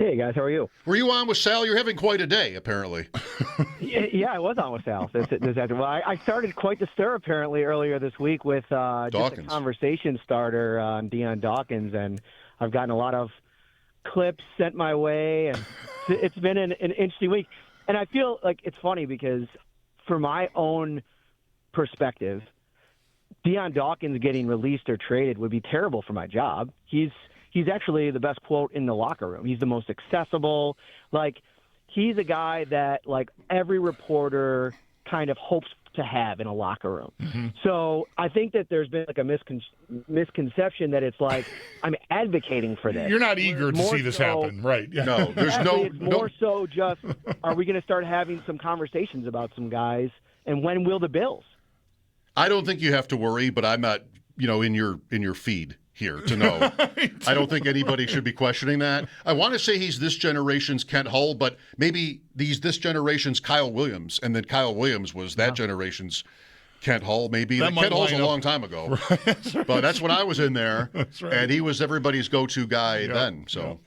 Hey, guys. How are you? Were you on with Sal? You're having quite a day, apparently. Yeah, I was on with Sal. Well, I started quite the stir, apparently, earlier this week with just a conversation starter on Dion Dawkins, and I've gotten a lot of clips sent my way, and it's been an interesting week. And I feel like it's funny because from my own perspective, Dion Dawkins getting released or traded would be terrible for my job. He's actually the best quote in the locker room. He's the most accessible. Like, he's a guy that, like, every reporter kind of hopes to have in a locker room. Mm-hmm. So I think that there's been, like, a misconception that it's like I'm advocating for this. You're not eager to see this happen, right? Yeah. No, there's it's more so just, are we going to start having some conversations about some guys, and when will the Bills? I don't think you have to worry, but I'm not, in your feed here to know. I don't think anybody should be questioning that. I want to say he's this generation's Kent Hull, but maybe this generation's Kyle Williams, and then Kyle Williams was that generation's Kent Hull. Maybe Kent Hull's a long time ago, right. But that's when I was in there, right. And he was everybody's go-to guy then. So. Yep.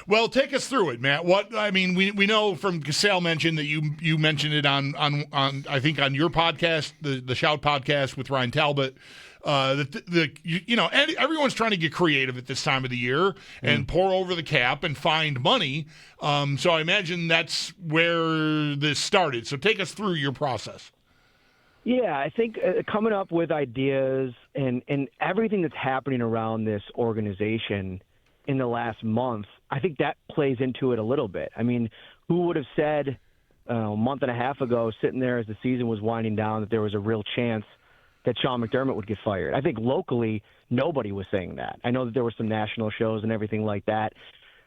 Well, take us through it, Matt. We know from Sal mentioned that you mentioned it on I think on your podcast, the Shout podcast with Ryan Talbot. Everyone's trying to get creative at this time of the year and pour over the cap and find money. So I imagine that's where this started. So take us through your process. Yeah, I think coming up with ideas and everything that's happening around this organization in the last month, I think that plays into it a little bit. I mean, who would have said a month and a half ago, sitting there as the season was winding down, that there was a real chance that Sean McDermott would get fired? I think locally, nobody was saying that. I know that there were some national shows and everything like that.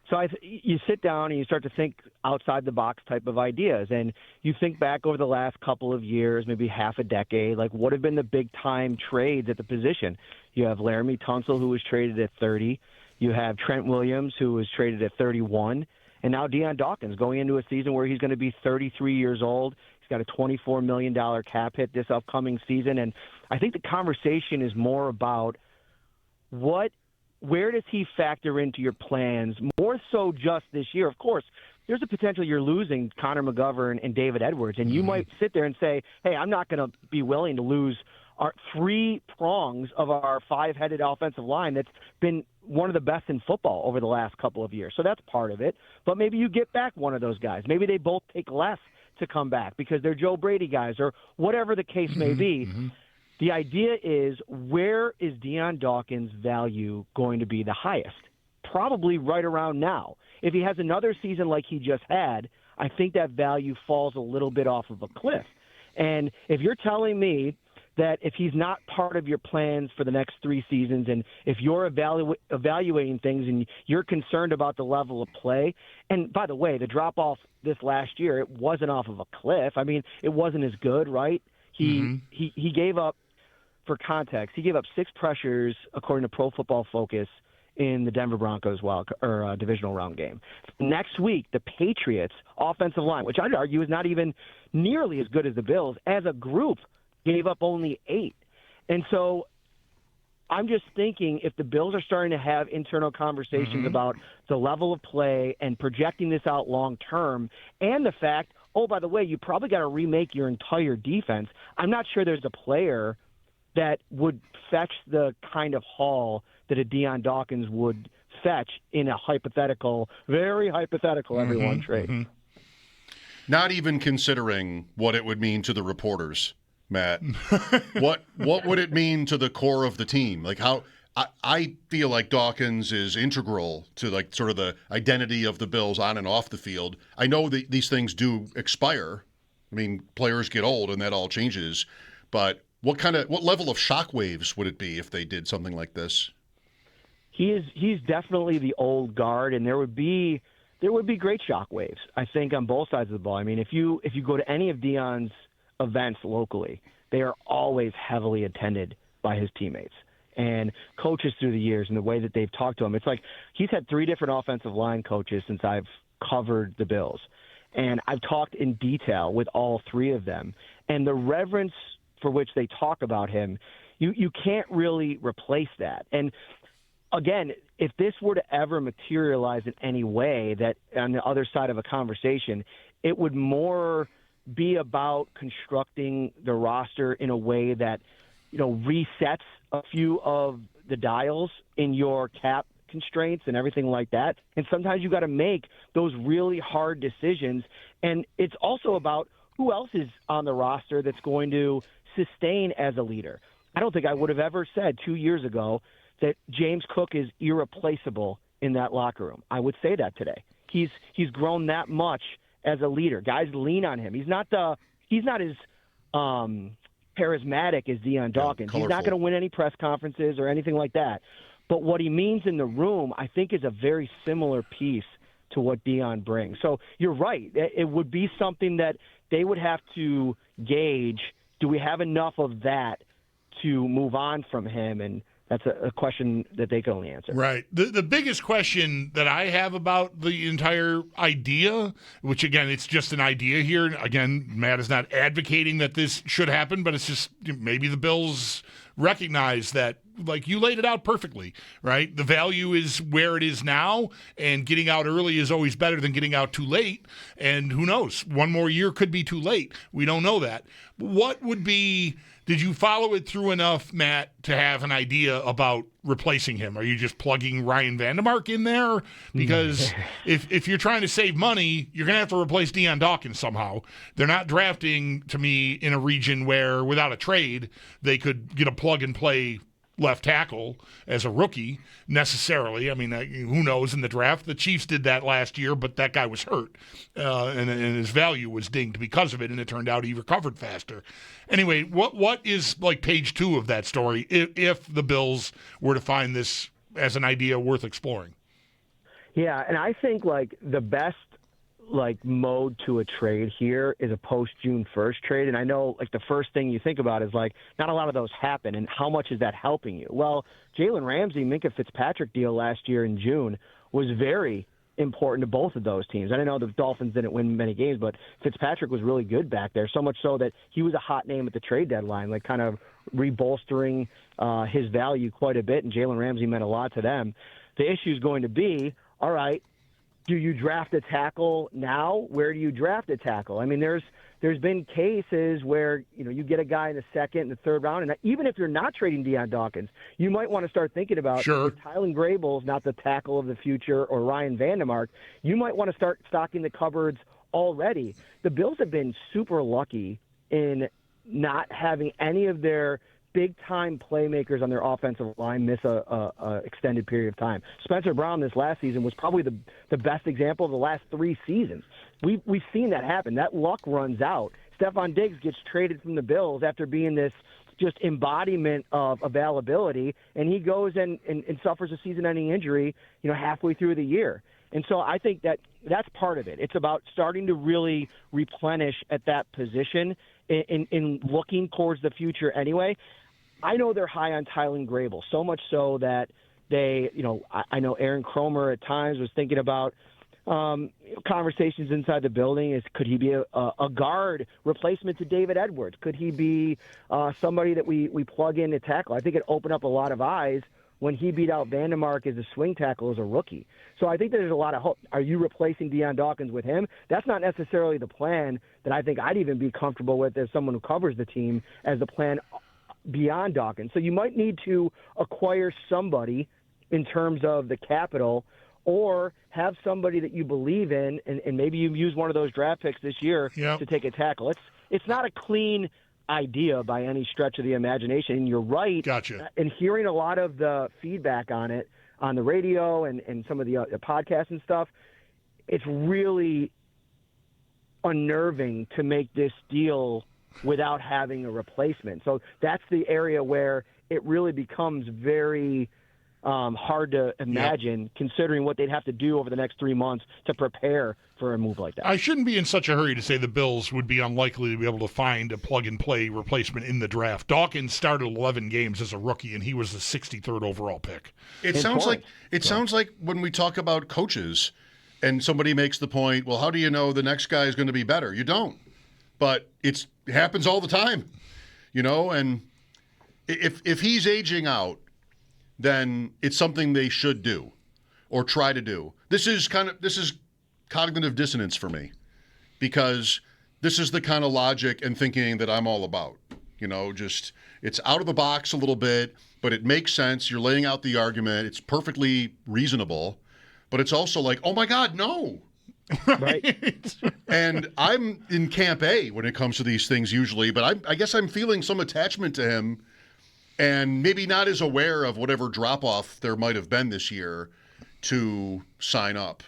So you sit down and you start to think outside the box type of ideas, and you think back over the last couple of years, maybe half a decade, like what have been the big time trades at the position? You have Laramie Tunsil, who was traded at 30. You have Trent Williams, who was traded at 31. And now Dion Dawkins going into a season where he's going to be 33 years old. He's got a $24 million cap hit this upcoming season. And I think the conversation is more about where does he factor into your plans, more so just this year. Of course, there's a potential you're losing Connor McGovern and David Edwards, and you might sit there and say, hey, I'm not going to be willing to lose our 3 prongs of our 5-headed offensive line that's been one of the best in football over the last couple of years. So that's part of it. But maybe you get back one of those guys. Maybe they both take less to come back because they're Joe Brady guys or whatever the case may be. Mm-hmm. The idea is, where is Dion Dawkins' value going to be the highest? Probably right around now. If he has another season like he just had, I think that value falls a little bit off of a cliff. And if you're telling me that if he's not part of your plans for the next 3 seasons, and if you're evaluating things and you're concerned about the level of play, and by the way, the drop-off this last year, it wasn't off of a cliff. I mean, it wasn't as good, right? He gave up, for context, he gave up 6 pressures, according to Pro Football Focus, in the Denver Broncos divisional round game. Next week, the Patriots' offensive line, which I'd argue is not even nearly as good as the Bills, as a group, gave up only 8. And so I'm just thinking, if the Bills are starting to have internal conversations about the level of play and projecting this out long term, and the fact, oh, by the way, you probably got to remake your entire defense, I'm not sure there's a player that would fetch the kind of haul that a Dion Dawkins would fetch in a hypothetical, very hypothetical, everyone trade. Mm-hmm. Not even considering what it would mean to the reporters, Matt. What would it mean to the core of the team? Like, how I feel like Dawkins is integral to, like, sort of the identity of the Bills on and off the field. I know that these things do expire. I mean, players get old and that all changes. But what level of shockwaves would it be if they did something like this? He's definitely the old guard, and there would be great shockwaves, I think, on both sides of the ball. I mean, if you go to any of Dion's events locally, they are always heavily attended by his teammates and coaches through the years, and the way that they've talked to him. It's like he's had 3 different offensive line coaches since I've covered the Bills, and I've talked in detail with all 3 of them, and the reverence for which they talk about him, you can't really replace that. And again, if this were to ever materialize in any way, that on the other side of a conversation, it would more be about constructing the roster in a way that, resets a few of the dials in your cap constraints and everything like that. And sometimes you got to make those really hard decisions. And it's also about who else is on the roster that's going to sustain as a leader. I don't think I would have ever said 2 years ago that James Cook is irreplaceable in that locker room. I would say that today. He's grown that much as a leader. Guys lean on him. He's not as charismatic as Dion Dawkins. He's not going to win any press conferences or anything like that. But what he means in the room, I think, is a very similar piece to what Dion brings. So you're right. It would be something that they would have to gauge. Do we have enough of that to move on from him? And that's a question that they can only answer. Right. The biggest question that I have about the entire idea, which, again, it's just an idea here. Again, Matt is not advocating that this should happen, but it's just maybe the Bills recognize that, like you laid it out perfectly, right? The value is where it is now, and getting out early is always better than getting out too late. And who knows? One more year could be too late. We don't know that. What would be... Did you follow it through enough, Matt, to have an idea about replacing him? Are you just plugging Ryan Vandermark in there? Because if you're trying to save money, you're going to have to replace Deion Dawkins somehow. They're not drafting, to me, in a region where, without a trade, they could get a plug-and-play left tackle as a rookie necessarily. I mean, who knows in the draft? The Chiefs did that last year, but that guy was hurt, and his value was dinged because of it, and it turned out he recovered faster. Anyway, what is like page 2 of that story if the Bills were to find this as an idea worth exploring? Yeah, and I think like the best mode to a trade here is a post June 1st trade. And I know like the first thing you think about is like not a lot of those happen, and how much is that helping you? Well, Jalen Ramsey, Minkah Fitzpatrick deal last year in June was very important to both of those teams. And I know the Dolphins didn't win many games, but Fitzpatrick was really good back there, so much so that he was a hot name at the trade deadline, like kind of rebolstering his value quite a bit, and Jalen Ramsey meant a lot to them. The issue is going to be, all right, do you draft a tackle now? Where do you draft a tackle? I mean, there's been cases where, you get a guy in the second and the third round, and even if you're not trading Deion Dawkins, you might want to start thinking about Tylen Grable's not the tackle of the future, or Ryan Vandermark. You might want to start stocking the cupboards already. The Bills have been super lucky in not having any of their big-time playmakers on their offensive line miss a extended period of time. Spencer Brown this last season was probably the best example of the last 3 seasons. We've seen that happen. That luck runs out. Stephon Diggs gets traded from the Bills after being this just embodiment of availability, and he goes and suffers a season-ending injury, halfway through the year. And so I think that's part of it. It's about starting to really replenish at that position in looking towards the future anyway. I know they're high on Tylen Grable, so much so that they, I know Aaron Cromer at times was thinking about conversations inside the building. Could he be a guard replacement to David Edwards? Could he be somebody that we plug in to tackle? I think it opened up a lot of eyes when he beat out Vandermark as a swing tackle as a rookie. So I think there's a lot of hope. Are you replacing Deion Dawkins with him? That's not necessarily the plan that I think I'd even be comfortable with as someone who covers the team as the plan beyond Dawkins. So you might need to acquire somebody in terms of the capital, or have somebody that you believe in, and maybe you use one of those draft picks this year to take a tackle. It's not a clean idea by any stretch of the imagination. And you're right. Gotcha. And hearing a lot of the feedback on it on the radio and some of the podcasts and stuff, it's really unnerving to make this deal without having a replacement. So that's the area where it really becomes very hard to imagine, considering what they'd have to do over the next 3 months to prepare for a move like that. I shouldn't be in such a hurry to say the Bills would be unlikely to be able to find a plug-and-play replacement in the draft. Dawkins started 11 games as a rookie, and he was the 63rd overall pick. It sounds like when we talk about coaches and somebody makes the point, well, how do you know the next guy is going to be better? You don't. But it happens all the time, and if he's aging out, then it's something they should do or try to do. This is cognitive dissonance for me, because this is the kind of logic and thinking that I'm all about. Just it's out of the box a little bit, but it makes sense. You're laying out the argument. It's perfectly reasonable, but it's also like, oh my God, no. Right. And I'm in camp A when it comes to these things usually, but I guess I'm feeling some attachment to him and maybe not as aware of whatever drop-off there might have been this year to sign up.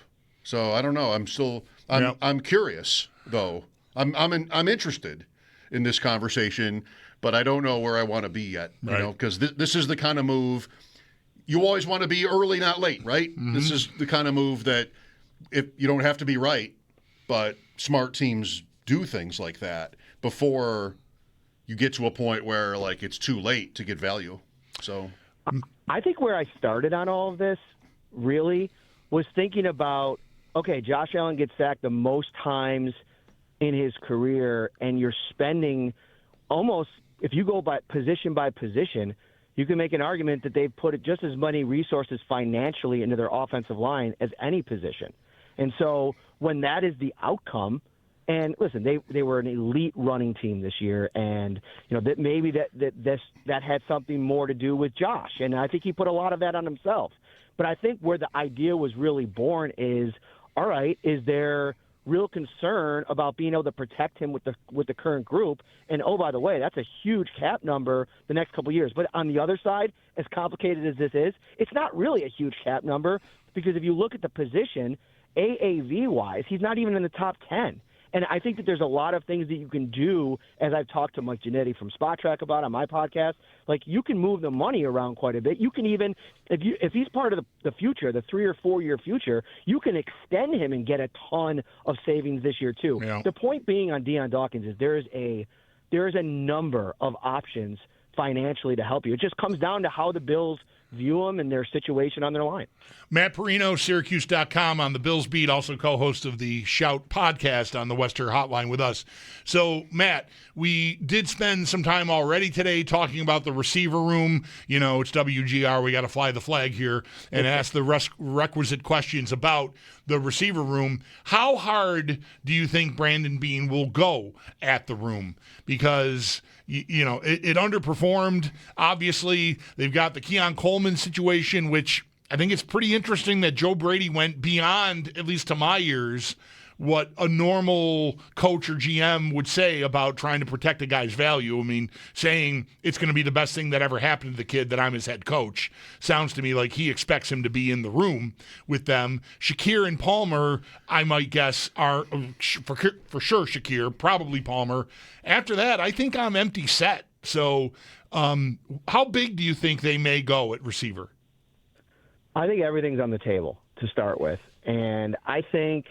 So I don't know. I'm curious though. I'm interested in this conversation, but I don't know where I want to be yet. Right. Because this is the kind of move you always want to be early, not late, right? Mm-hmm. This is the kind of move that if you don't have to be right, but smart teams do things like that before you get to a point where like it's too late to get value. So I think where I started on all of this really was thinking about, okay, Josh Allen gets sacked the most times in his career, and you're spending almost, if you go by position, you can make an argument that they've put just as many resources financially into their offensive line as any position. And so when that is the outcome, and listen, they were an elite running team this year, and that maybe that had something more to do with Josh, and I think he put a lot of that on himself. But I think where the idea was really born is, all right, is there real concern about being able to protect him with the current group? And oh, by the way, that's a huge cap number the next couple of years. But on the other side, as complicated as this is, it's not really a huge cap number, because if you look at the position, AAV-wise, he's not even in the top 10. And I think that there's a lot of things that you can do, as I've talked to Mike Giannetti from Spot Track about on my podcast. Like, you can move the money around quite a bit. You can even, if he's part of the future, the 3 or 4 year future, you can extend him and get a ton of savings this year too. Yeah. The point being on Deion Dawkins is there is a number of options financially to help you. It just comes down to how the Bills view them and their situation on their line. Matt Parrino, Syracuse.com on the Bills beat, also co-host of the Shout podcast on the Western Hotline with us. So, Matt, we did spend some time already today talking about the receiver room. It's WGR. We got to fly the flag here and ask the requisite questions about the receiver room. How hard do you think Brandon Beane will go at the room? Because it underperformed. Obviously, they've got the Keon Coleman situation, which I think it's pretty interesting that Joe Brady went beyond, at least to my ears, what a normal coach or GM would say about trying to protect a guy's value. I mean, saying it's going to be the best thing that ever happened to the kid that I'm his head coach sounds to me like he expects him to be in the room with them. Shakir and Palmer, I might guess, are for sure Shakir, probably Palmer. After that, I think I'm empty set. So how big do you think they may go at receiver? I think everything's on the table to start with. And I think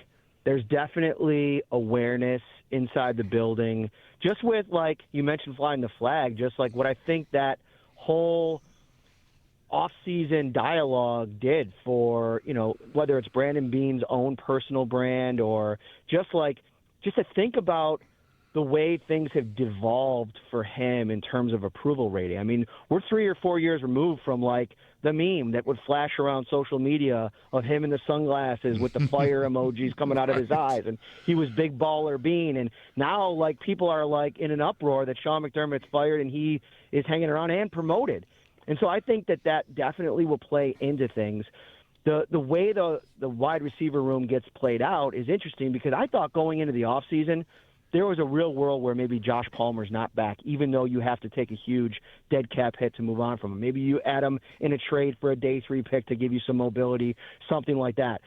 there's definitely awareness inside the building, just with, like, you mentioned flying the flag, just like what I think that whole off-season dialogue did for, whether it's Brandon Beane's own personal brand or just to think about the way things have devolved for him in terms of approval rating. I mean, we're 3 or 4 years removed from, like, the meme that would flash around social media of him in the sunglasses with the fire emojis coming out of his eyes, and he was Big Baller Bean. And now, like, people are, like, in an uproar that Sean McDermott's fired and he is hanging around and promoted. And so I think that definitely will play into things. The way the wide receiver room gets played out is interesting, because I thought going into the offseason, there was a real world where maybe Josh Palmer's not back, even though you have to take a huge dead cap hit to move on from him. Maybe you add him in a trade for a day 3 pick to give you some mobility, something like that.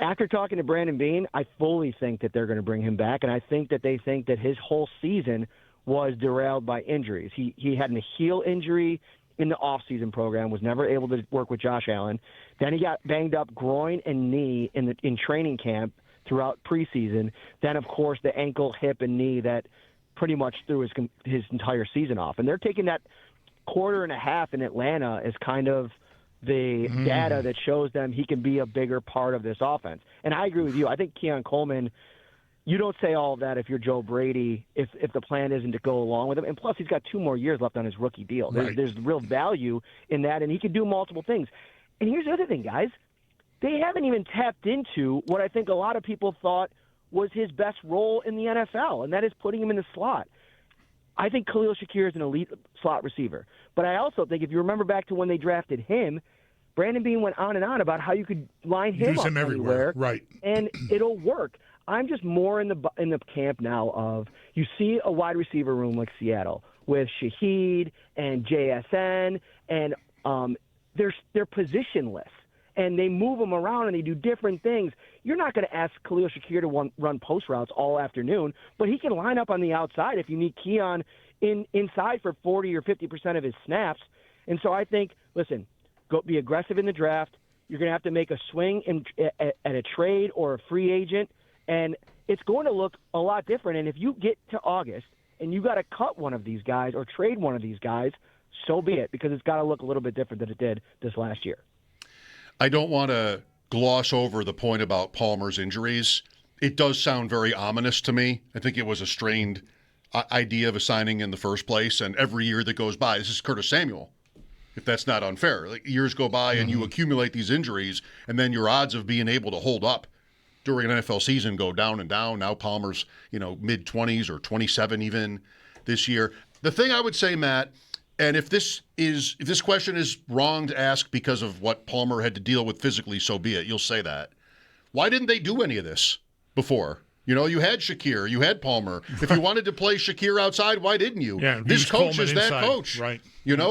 After talking to Brandon Beane, I fully think that they're going to bring him back, and I think that they think that his whole season was derailed by injuries. He had a heel injury in the offseason program, was never able to work with Josh Allen. Then he got banged up groin and knee in training camp throughout preseason. Then, of course, the ankle, hip, and knee that pretty much threw his entire season off. And they're taking that quarter and a half in Atlanta as kind of the data that shows them he can be a bigger part of this offense. And I agree with you. I think Keon Coleman, you don't say all of that if you're Joe Brady, if the plan isn't to go along with him. And plus, he's got 2 more years left on his rookie deal. There's real value in that, and he can do multiple things. And here's the other thing, guys. They haven't even tapped into what I think a lot of people thought was his best role in the NFL, and that is putting him in the slot. I think Khalil Shakir is an elite slot receiver. But I also think if you remember back to when they drafted him, Brandon Beane went on and on about how you could line him up everywhere. Right. And it'll work. I'm just more in the camp now of you see a wide receiver room like Seattle with Shaheed and JSN, and they're positionless. And they move them around and they do different things. You're not going to ask Khalil Shakir to run post routes all afternoon, but he can line up on the outside if you need Keon inside for 40 or 50% of his snaps. And so I think, listen, go be aggressive in the draft. You're going to have to make a swing at a trade or a free agent, and it's going to look a lot different. And if you get to August and you got to cut one of these guys or trade one of these guys, so be it, because it's got to look a little bit different than it did this last year. I don't want to gloss over the point about Palmer's injuries. It does sound very ominous to me. I think it was a strained idea of a signing in the first place, and every year that goes by, this is Curtis Samuel, if that's not unfair. Like, years go by and you accumulate these injuries, and then your odds of being able to hold up during an NFL season go down and down. Now Palmer's, mid-20s or 27 even this year. The thing I would say, Matt, and if this question is wrong to ask because of what Palmer had to deal with physically, so be it. You'll say that. Why didn't they do any of this before? You had Shakir, you had Palmer. If you wanted to play Shakir outside, why didn't you? Yeah, this coach is that coach. Right.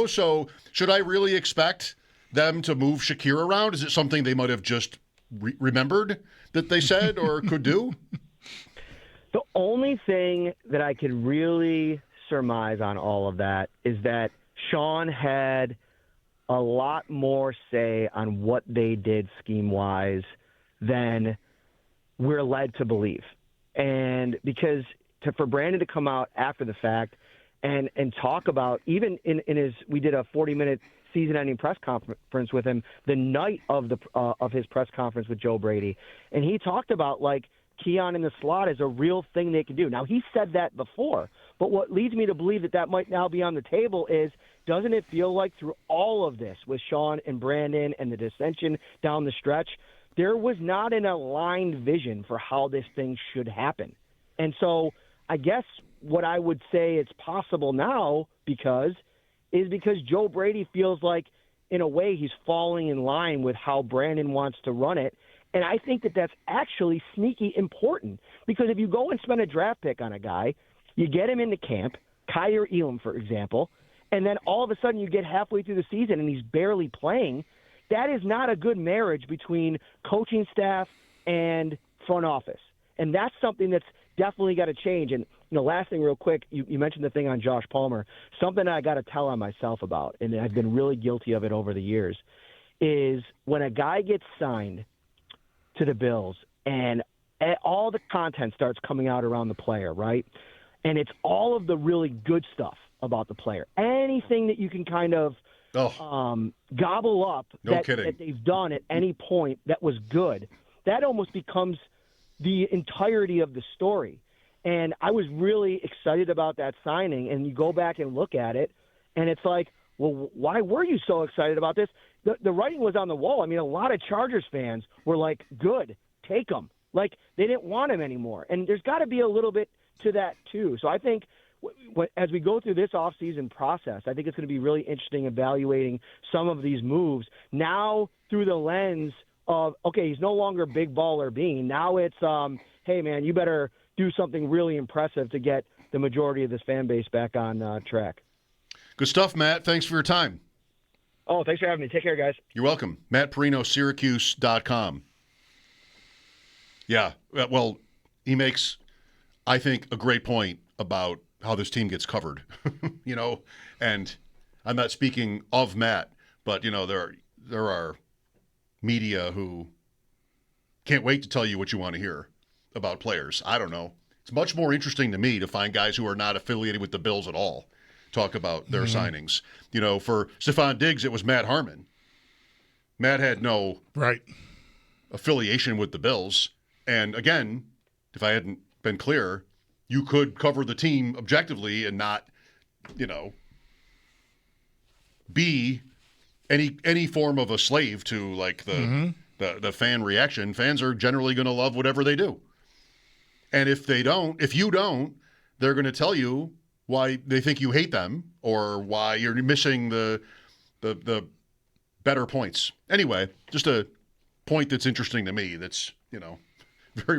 So should I really expect them to move Shakir around? Is it something they might have just remembered that they said or could do? The only thing that I could really surmise on all of that is that Sean had a lot more say on what they did scheme-wise than we're led to believe. And because for Brandon to come out after the fact and talk about, even in his, we did a 40-minute season-ending press conference with him the night of his press conference with Joe Brady, and he talked about, like, Keon in the slot is a real thing they can do. Now, he said that before, but what leads me to believe that might now be on the table is, doesn't it feel like through all of this with Sean and Brandon and the dissension down the stretch, there was not an aligned vision for how this thing should happen? And so I guess what I would say it's possible now because Joe Brady feels like, in a way, he's falling in line with how Brandon wants to run it. And I think that's actually sneaky important, because if you go and spend a draft pick on a guy, you get him into camp, Kyer Elam, for example, and then all of a sudden you get halfway through the season and he's barely playing, that is not a good marriage between coaching staff and front office. And that's something that's definitely got to change. And last thing real quick, you mentioned the thing on Josh Palmer. Something I got to tell on myself about, and I've been really guilty of it over the years, is when a guy gets signed to the Bills and all the content starts coming out around the player, right? And it's all of the really good stuff about the player. Anything that you can kind of gobble up that they've done at any point that was good, that almost becomes the entirety of the story. And I was really excited about that signing, and you go back and look at it, and it's like, well, why were you so excited about this? The writing was on the wall. I mean, a lot of Chargers fans were like, good, take him. Like, they didn't want him anymore. And there's got to be a little bit to that, too. So I think as we go through this offseason process, I think it's going to be really interesting evaluating some of these moves now through the lens of, okay, he's no longer big baller Bean. Now it's, hey, man, you better do something really impressive to get the majority of this fan base back on track. Good stuff, Matt. Thanks for your time. Oh, thanks for having me. Take care, guys. You're welcome. Matt Parrino, Syracuse.com. Yeah, well, he makes, I think, a great point about how this team gets covered, and I'm not speaking of Matt, but, there are media who can't wait to tell you what you want to hear about players. I don't know. It's much more interesting to me to find guys who are not affiliated with the Bills at all talk about their signings. For Stephon Diggs, it was Matt Harmon. Matt had no affiliation with the Bills. And again, if I hadn't been clear, you could cover the team objectively and not, be any form of a slave to like the fan reaction. Fans are generally going to love whatever they do. And if you don't, they're going to tell you why they think you hate them or why you're missing the better points. Anyway, just a point that's interesting to me. That's, very